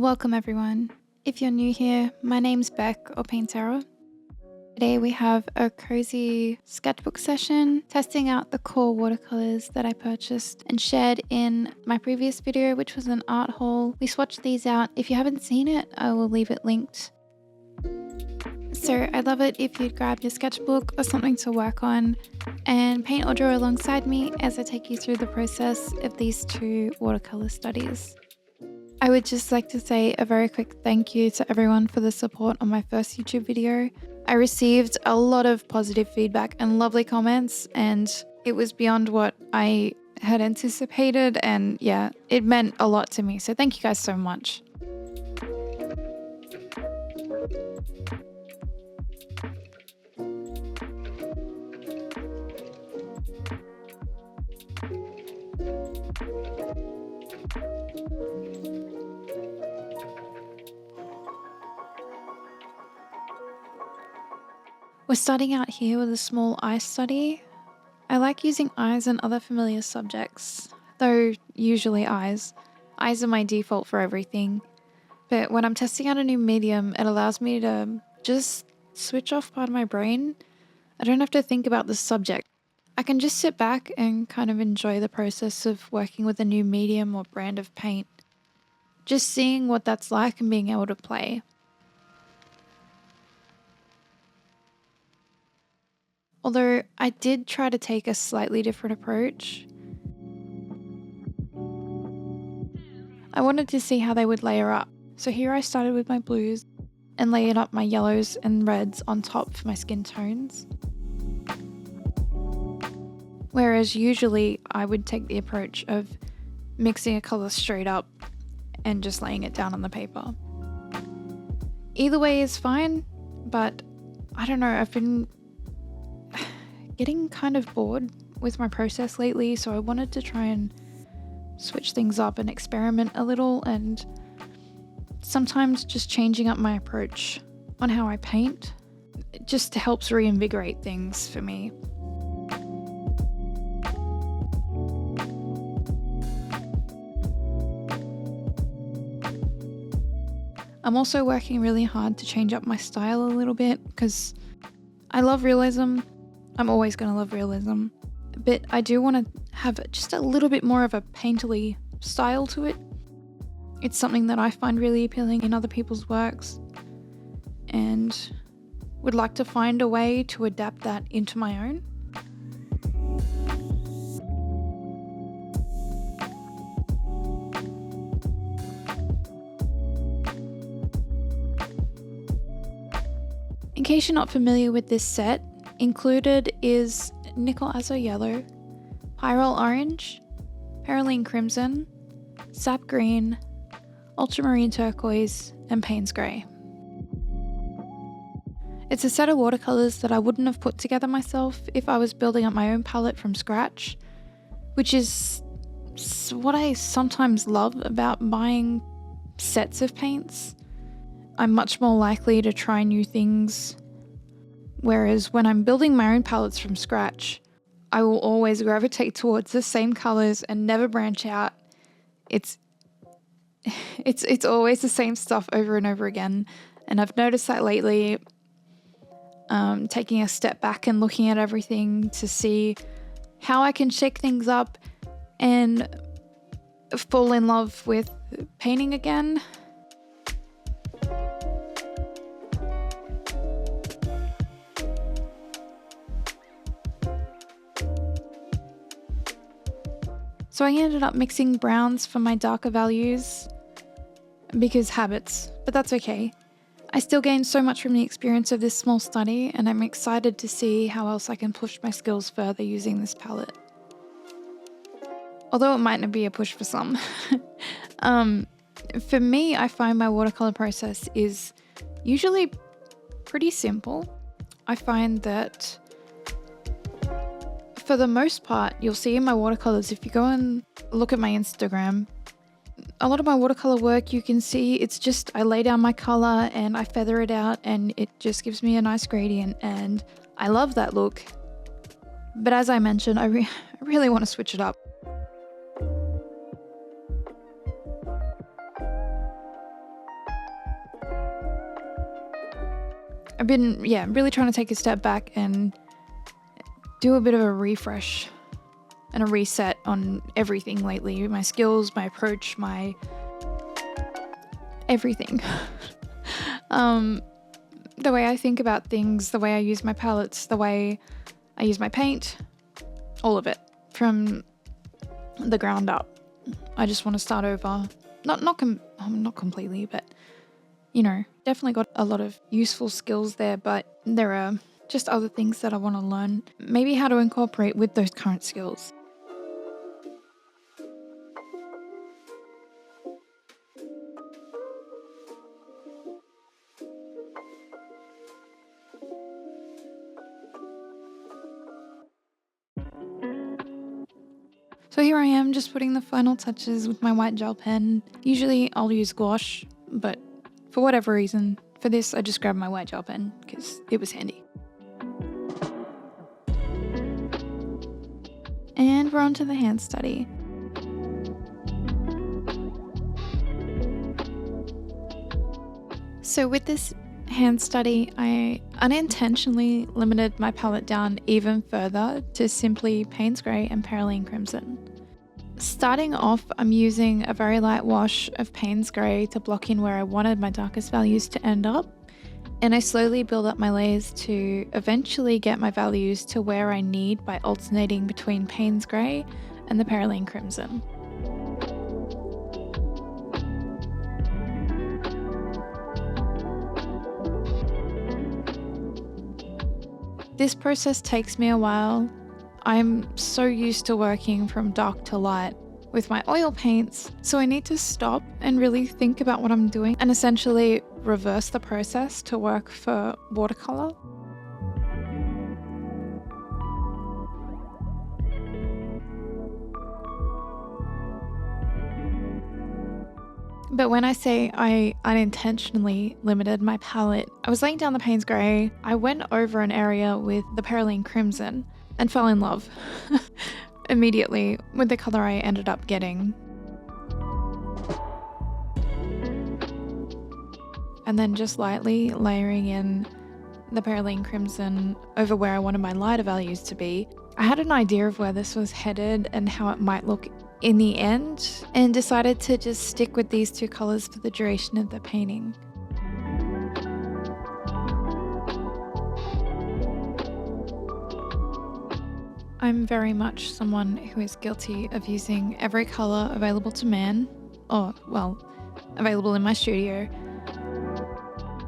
Welcome everyone. If you're new here, my name's Beck or Painterra. Today we have a cozy sketchbook session testing out the Qor watercolours that I purchased and shared in my previous video, which was an art haul. We swatched these out. If you haven't seen it, I will leave it linked. So I'd love it if you'd grab your sketchbook or something to work on and paint or draw alongside me as I take you through the process of these two watercolour studies. I would just like to say a very quick thank you to everyone for the support on my first YouTube video. I received a lot of positive feedback and lovely comments, and it was beyond what I had anticipated, and yeah, it meant a lot to me, so thank you guys so much. We're starting out here with a small eye study. I like using eyes and other familiar subjects, though usually eyes. Eyes are my default for everything, but when I'm testing out a new medium, it allows me to just switch off part of my brain. I don't have to think about the subject. I can just sit back and kind of enjoy the process of working with a new medium or brand of paint. Just seeing what that's like and being able to play. Although I did try to take a slightly different approach. I wanted to see how they would layer up. So here I started with my blues and layered up my yellows and reds on top for my skin tones. Whereas usually I would take the approach of mixing a colour straight up and just laying it down on the paper. Either way is fine, but I don't know, I've been getting kind of bored with my process lately, so I wanted to try and switch things up and experiment a little, and sometimes just changing up my approach on how I paint, it just helps reinvigorate things for me. I'm also working really hard to change up my style a little bit because I love realism. I'm always going to love realism, but I do want to have just a little bit more of a painterly style to it. It's something that I find really appealing in other people's works and would like to find a way to adapt that into my own. In case you're not familiar with this set, included is Nickel Azo Yellow, Pyrrole Orange, Perylene Crimson, Sap Green, Ultramarine Turquoise, and Payne's Grey. It's a set of watercolours that I wouldn't have put together myself if I was building up my own palette from scratch, which is what I sometimes love about buying sets of paints. I'm much more likely to try new things. Whereas when I'm building my own palettes from scratch, I will always gravitate towards the same colours and never branch out. It's always the same stuff over and over again. And I've noticed that lately, taking a step back and looking at everything to see how I can shake things up and fall in love with painting again. So I ended up mixing browns for my darker values because habits, but that's okay. I still gained so much from the experience of this small study, and I'm excited to see how else I can push my skills further using this palette. Although it might not be a push for some. For me, I find my watercolor process is usually pretty simple. I find that for the most part, you'll see in my watercolors, if you go and look at my Instagram, a lot of my watercolor work, you can see it's just I lay down my color and I feather it out and it just gives me a nice gradient, and I love that look. But as I mentioned, I really want to switch it up. I've been, really trying to take a step back and do a bit of a refresh and a reset on everything lately. My skills, my approach, my everything. The way I think about things, the way I use my palettes, the way I use my paint, all of it from the ground up. I just want to start over. Not completely, but definitely got a lot of useful skills there, but there are just other things that I want to learn, maybe how to incorporate with those current skills. So here I am just putting the final touches with my white gel pen. Usually I'll use gouache, but for whatever reason, for this I just grabbed my white gel pen because it was handy. And we're on to the hand study. So with this hand study, I unintentionally limited my palette down even further to simply Payne's Grey and Perylene Crimson. Starting off, I'm using a very light wash of Payne's Grey to block in where I wanted my darkest values to end up, and I slowly build up my layers to eventually get my values to where I need by alternating between Payne's Grey and the Perylene Crimson. This process takes me a while. I'm so used to working from dark to light with my oil paints, so I need to stop and really think about what I'm doing and essentially reverse the process to work for watercolor. But when I say I unintentionally limited my palette, I was laying down the Payne's Grey, I went over an area with the Perylene Crimson and fell in love immediately with the colour I ended up getting. And then just lightly layering in the Perylene Crimson over where I wanted my lighter values to be. I had an idea of where this was headed and how it might look in the end, and decided to just stick with these two colours for the duration of the painting. I'm very much someone who is guilty of using every colour available to man, or, well, available in my studio.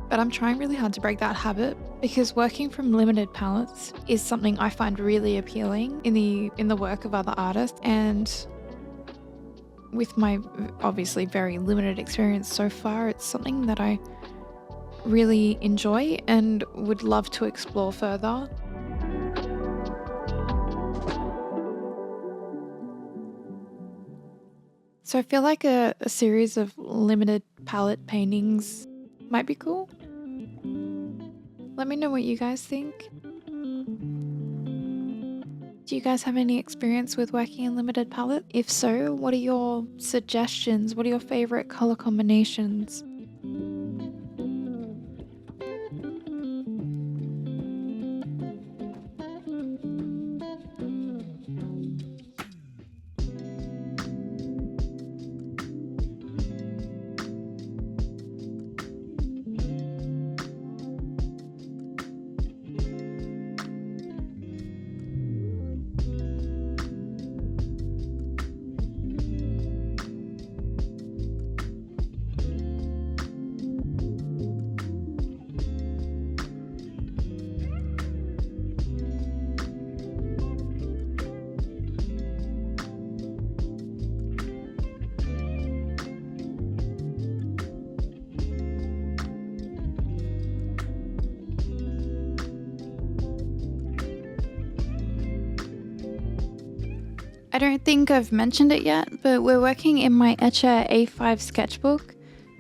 But I'm trying really hard to break that habit because working from limited palettes is something I find really appealing in the work of other artists, and with my obviously very limited experience so far, it's something that I really enjoy and would love to explore further. So I feel like a series of limited palette paintings might be cool. Let me know what you guys think. Do you guys have any experience with working in limited palette? If so, what are your suggestions? What are your favorite color combinations? I don't think I've mentioned it yet, but we're working in my Etchr A5 sketchbook,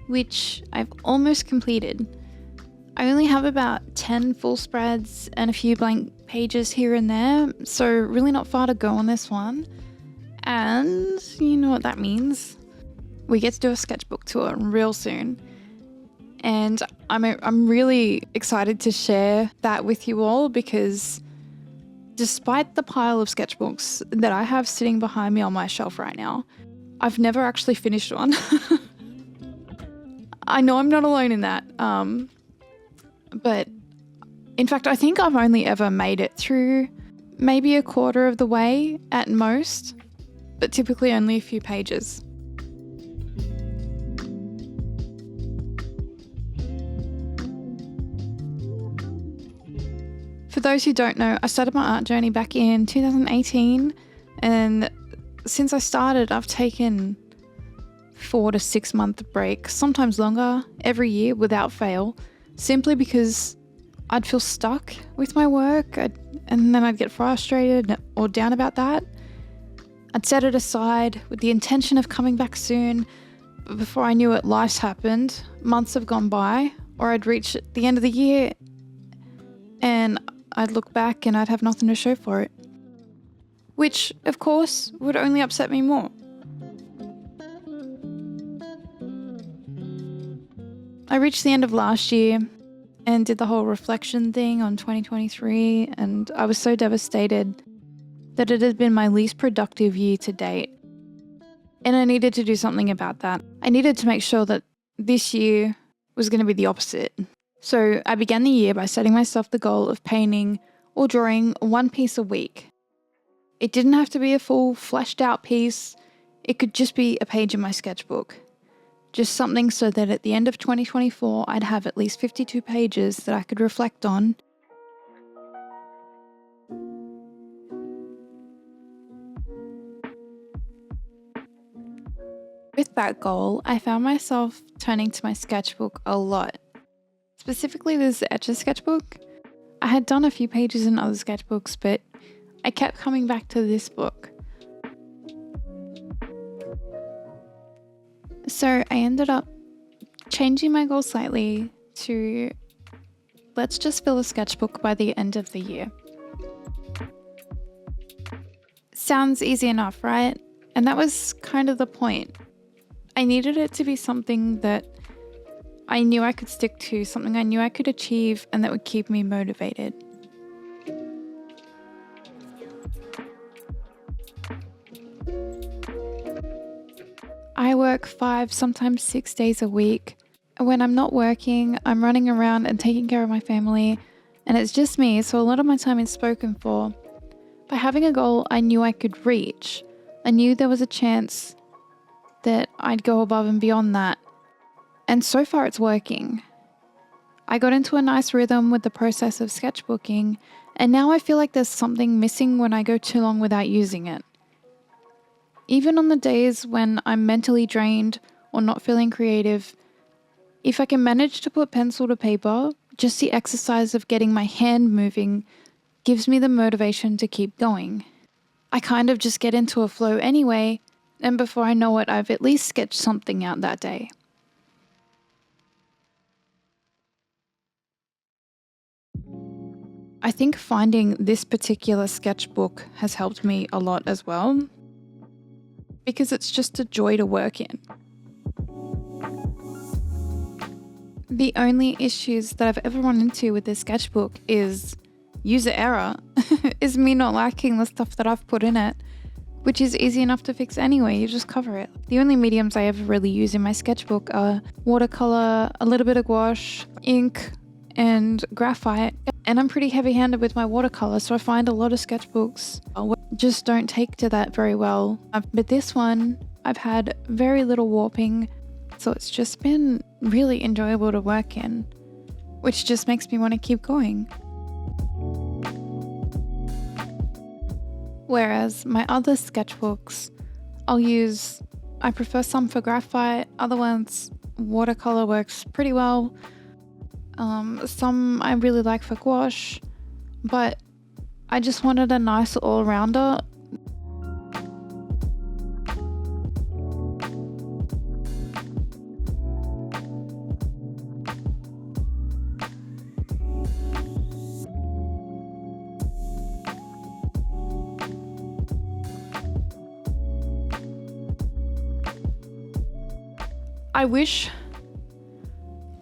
which I've almost completed. I only have about 10 full spreads and a few blank pages here and there, so really not far to go on this one. And you know what that means. We get to do a sketchbook tour real soon. And I'm really excited to share that with you all, because despite the pile of sketchbooks that I have sitting behind me on my shelf right now, I've never actually finished one. I know I'm not alone in that. But in fact, I think I've only ever made it through maybe a quarter of the way at most, but typically only a few pages. For those who don't know, I started my art journey back in 2018, and since I started, I've taken 4 to 6 month break, sometimes longer, every year without fail, simply because I'd feel stuck with my work, and then I'd get frustrated or down about that. I'd set it aside with the intention of coming back soon, but before I knew it, life's happened, months have gone by, or I'd reach the end of the year and I'd look back and I'd have nothing to show for it. Which, of course, would only upset me more. I reached the end of last year and did the whole reflection thing on 2023, and I was so devastated that it had been my least productive year to date. And I needed to do something about that. I needed to make sure that this year was going to be the opposite. So I began the year by setting myself the goal of painting or drawing one piece a week. It didn't have to be a full, fleshed out piece. It could just be a page in my sketchbook. Just something so that at the end of 2024, I'd have at least 52 pages that I could reflect on. With that goal, I found myself turning to my sketchbook a lot. Specifically this Etchr sketchbook. I had done a few pages in other sketchbooks, but I kept coming back to this book. So I ended up changing my goal slightly to let's just fill a sketchbook by the end of the year. Sounds easy enough, right? And that was kind of the point. I needed it to be something that I knew I could stick to, something I knew I could achieve, and that would keep me motivated. I work 5, sometimes 6 days a week. And when I'm not working, I'm running around and taking care of my family, and it's just me, so a lot of my time is spoken for. By having a goal I knew I could reach, I knew there was a chance that I'd go above and beyond that. And so far it's working. I got into a nice rhythm with the process of sketchbooking, and now I feel like there's something missing when I go too long without using it. Even on the days when I'm mentally drained or not feeling creative, if I can manage to put pencil to paper, just the exercise of getting my hand moving gives me the motivation to keep going. I kind of just get into a flow anyway, and before I know it, I've at least sketched something out that day. I think finding this particular sketchbook has helped me a lot as well, because it's just a joy to work in. The only issues that I've ever run into with this sketchbook is user error, is me not liking the stuff that I've put in it, which is easy enough to fix anyway, you just cover it. The only mediums I ever really use in my sketchbook are watercolour, a little bit of gouache, ink, and graphite. And I'm pretty heavy-handed with my watercolour, so I find a lot of sketchbooks just don't take to that very well. But this one, I've had very little warping, so it's just been really enjoyable to work in, which just makes me want to keep going. Whereas my other sketchbooks, I prefer some for graphite, other ones watercolour works pretty well. Some I really like for gouache, but I just wanted a nice all-rounder. I wish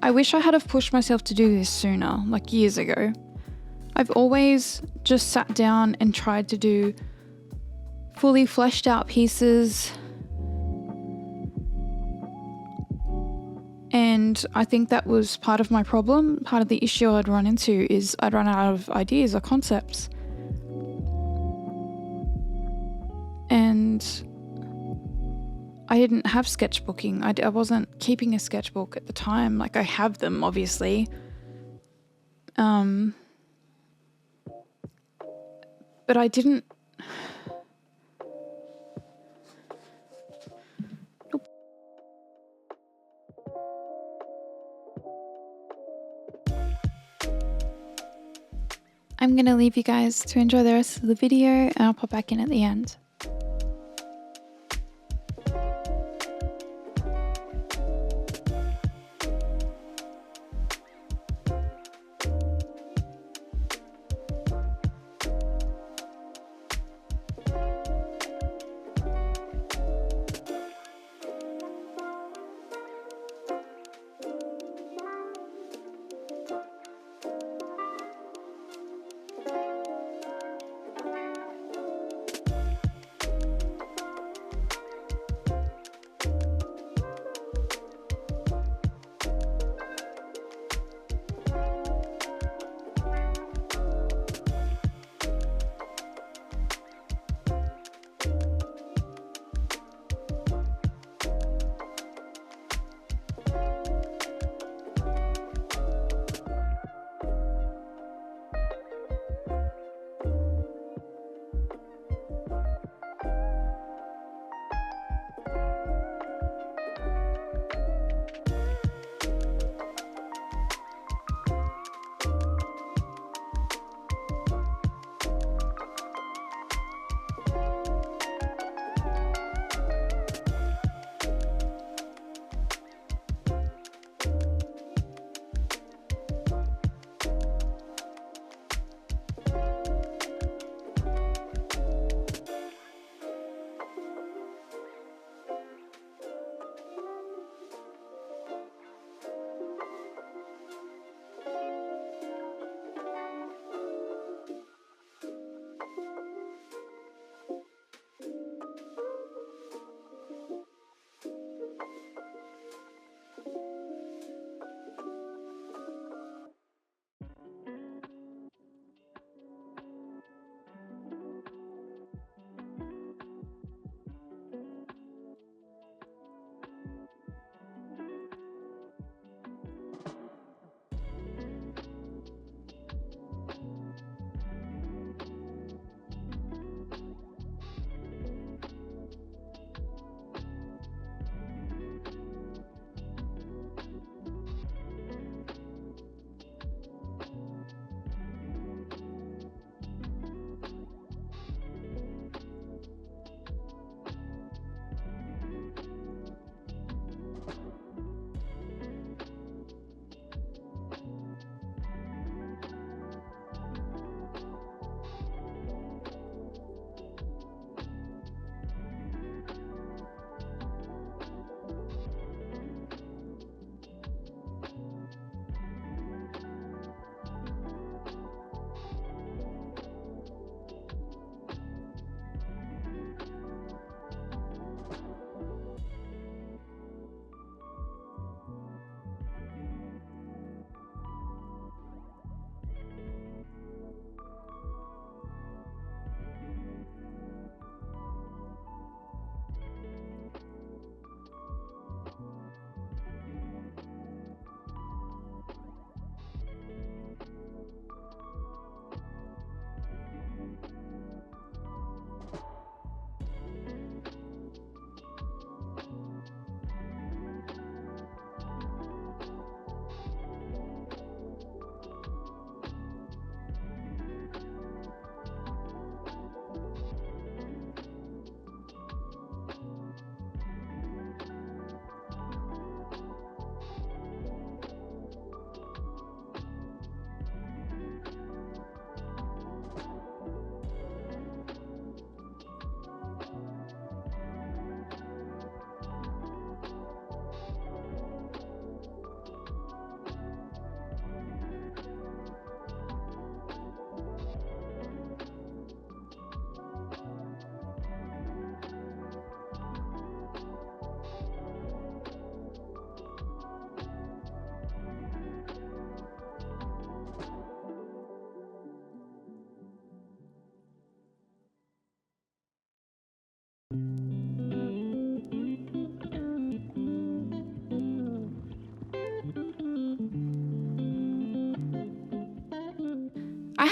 I wish I had have pushed myself to do this sooner, like years ago. I've always just sat down and tried to do fully fleshed out pieces. And I think that was part of my problem. Part of the issue I'd run into is I'd run out of ideas or concepts. And I didn't have sketchbooking. I wasn't keeping a sketchbook at the time. Like, I have them, obviously. But I didn't... I'm going to leave you guys to enjoy the rest of the video, and I'll pop back in at the end.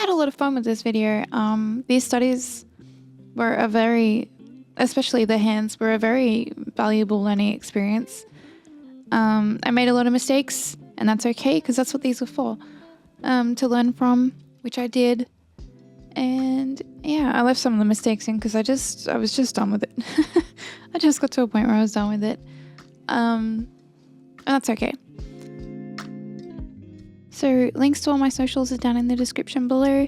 had a lot of fun with this video. These studies were especially the hands, were a very valuable learning experience. I made a lot of mistakes, and that's okay, because that's what these were for, to learn from, which I did. And yeah, I left some of the mistakes in because I was just done with it. I just got to a point where I was done with it. And that's okay. So links to all my socials are down in the description below.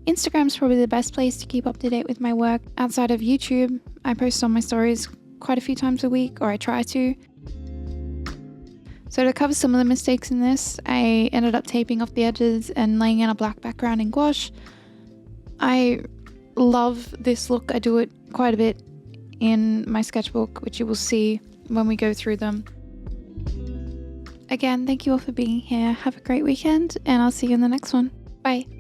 Instagram's probably the best place to keep up to date with my work outside of YouTube. I post on my stories quite a few times a week, or I try to. So to cover some of the mistakes in this, I ended up taping off the edges and laying in a black background in gouache. I love this look. I do it quite a bit in my sketchbook, which you will see when we go through them. Again, thank you all for being here. Have a great weekend, and I'll see you in the next one. Bye.